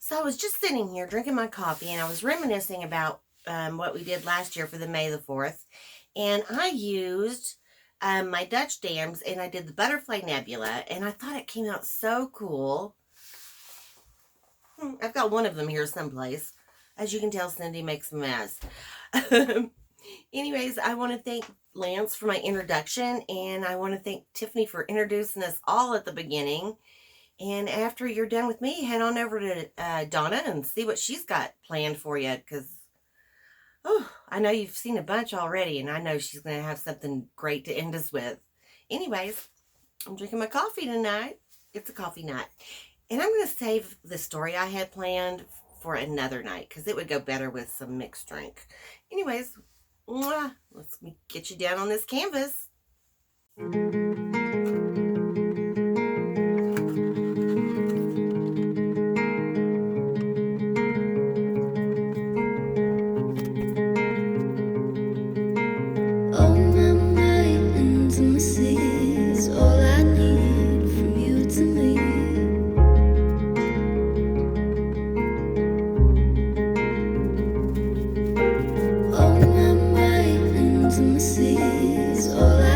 So I was just sitting here drinking my coffee and I was reminiscing about what we did last year for the May the 4th. And I used my Dutch dams and I did the Butterfly Nebula and I thought it came out so cool. I've got one of them here someplace. As you can tell, Cindee makes a mess. Anyways, I want to thank Lance for my introduction, and I want to thank Tiffany for introducing us all at the beginning. And after you're done with me, head on over to Donna and see what she's got planned for you, because I know you've seen a bunch already, and I know she's going to have something great to end us with. Anyways, I'm drinking my coffee tonight. It's a coffee night. And I'm going to save the story I had planned for another night, because it would go better with some mixed drink. Anyways, let's get you down on this canvas. All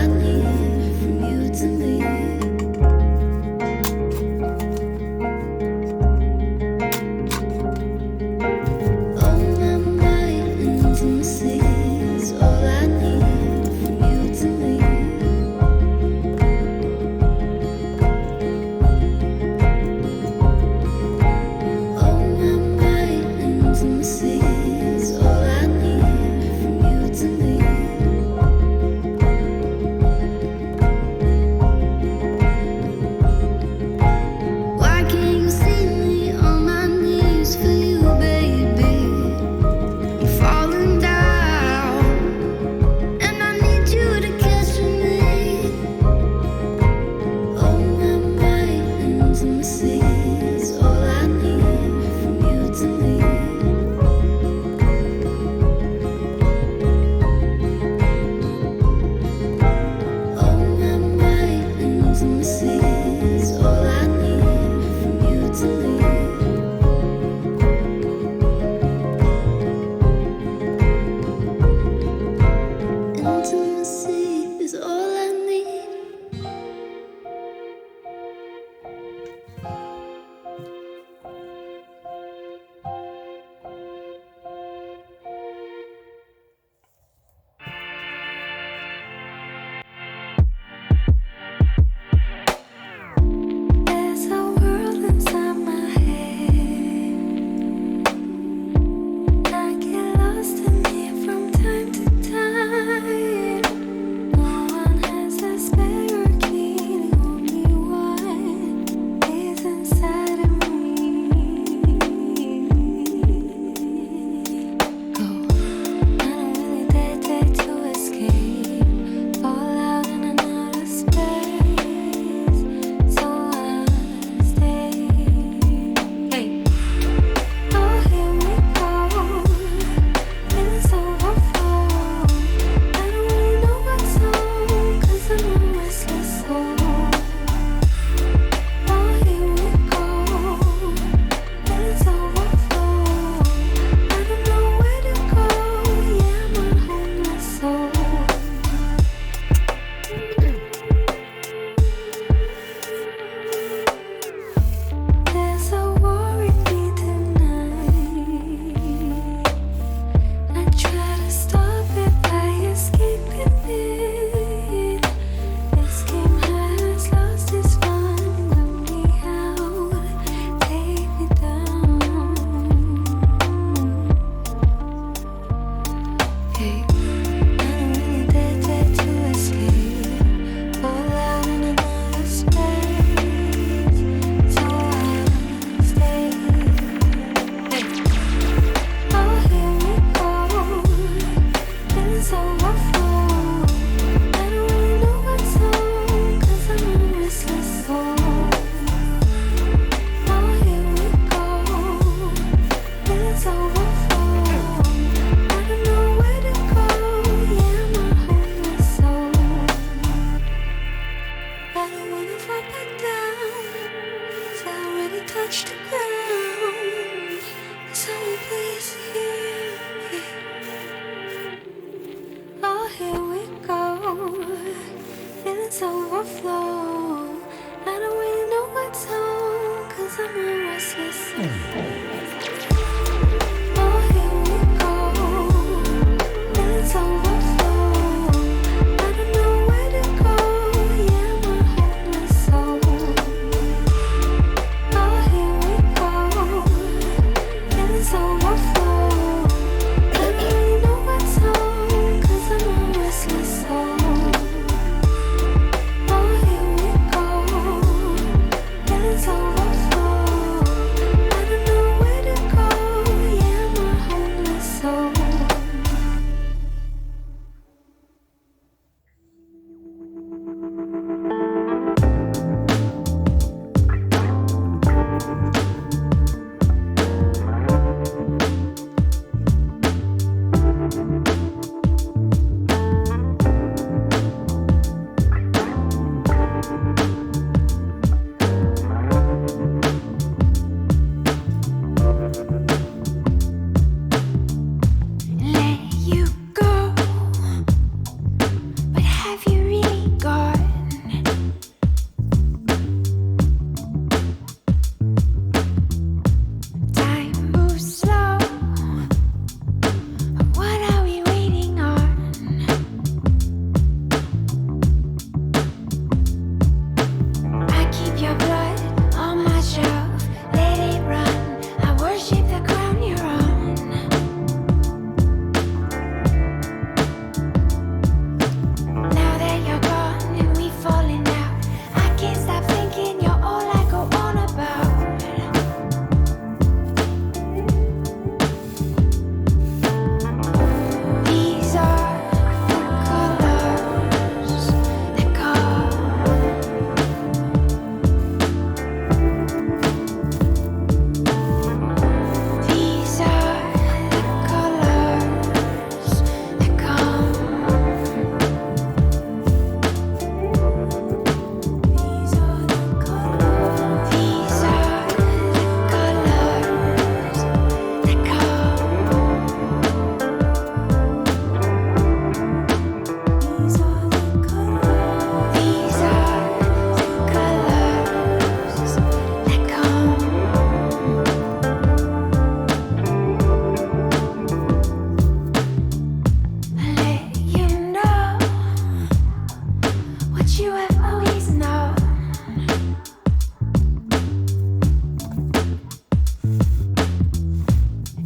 you have always known.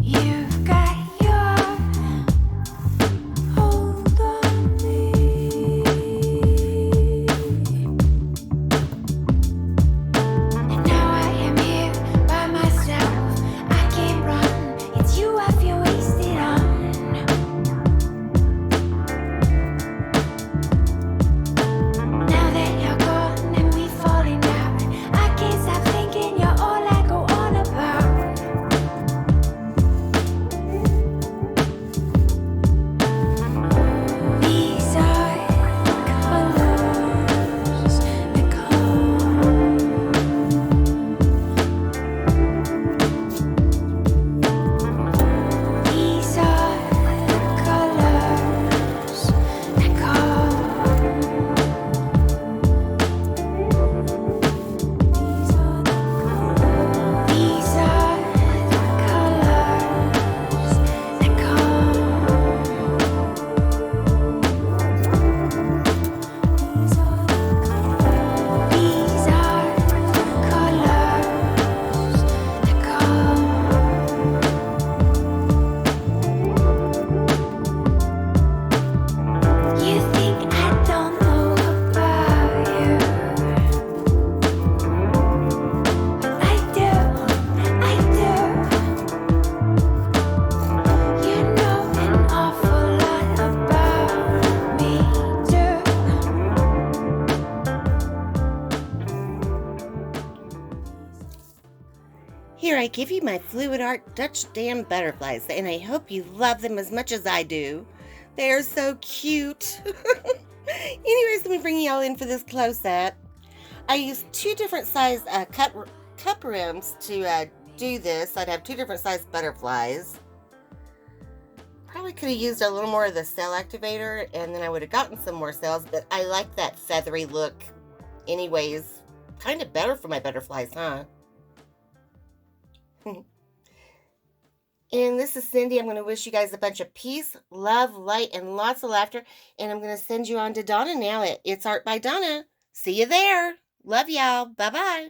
You've got your hold on me. And now I am here by myself. I can't run. It's you I feel wasted on. Now that you're gone and we've fallen out, I can't stop thinking you're all I go on about. These are colors that come. These are colors that come. These are colors that come. These are colors that come. You think I don't know about you? I do, I do. You know an awful lot about me too. Here I give you my Fluid Art Dutch Dam butterflies, and I hope you love them as much as I do. They are so cute. Anyways, let me bring y'all in for this close-up. I used two different size cup rims to do this. I'd have two different size butterflies. Probably could have used a little more of the cell activator, and then I would have gotten some more cells, but I like that feathery look anyways. Kind of better for my butterflies, huh? And this is Cindee. I'm going to wish you guys a bunch of peace, love, light, and lots of laughter. And I'm going to send you on to Donna now at It's Art by Donna. See you there. Love y'all. Bye-bye.